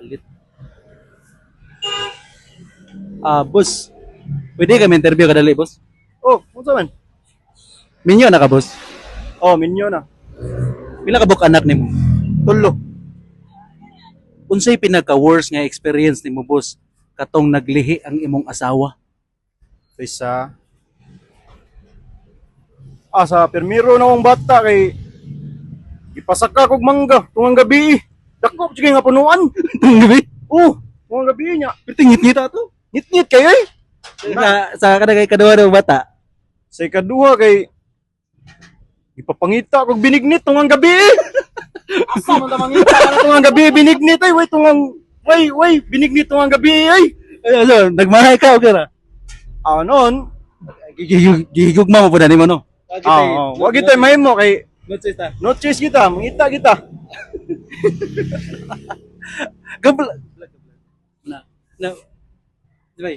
Palit. Boss. Pwede kami interview kadali, boss? Oh, unsa man? Minyo na ka, boss. Oh, minyo na. Pila ka buk anak nimo? Tulo. Unsay pinaka-worst nga experience nimo, boss? Katong naglihi ang imong asawa. Isa. Sa permiro na akong bata kay ipasaka kog mangga tungang gabi. Dako sige nga punuan. Tung gabi. Oh, tungang gabi niya. Tingit-ngit ato. Ngit-ngit kayo eh. Sa kada kay kaduha ng bata. Sa ikaduha kay ipapangita kog binignit tungang gabi. Asa man ta mangita para tungang gabi binignit ay way binignit tungang gabi ay. Ay, ano, nagmahay ka o kaya? Noon, Gigugma mo po na nimo, no? wag kita mahimo kay Noches ta. no choice kita, mangita kita. Gabla. Na. Di ba?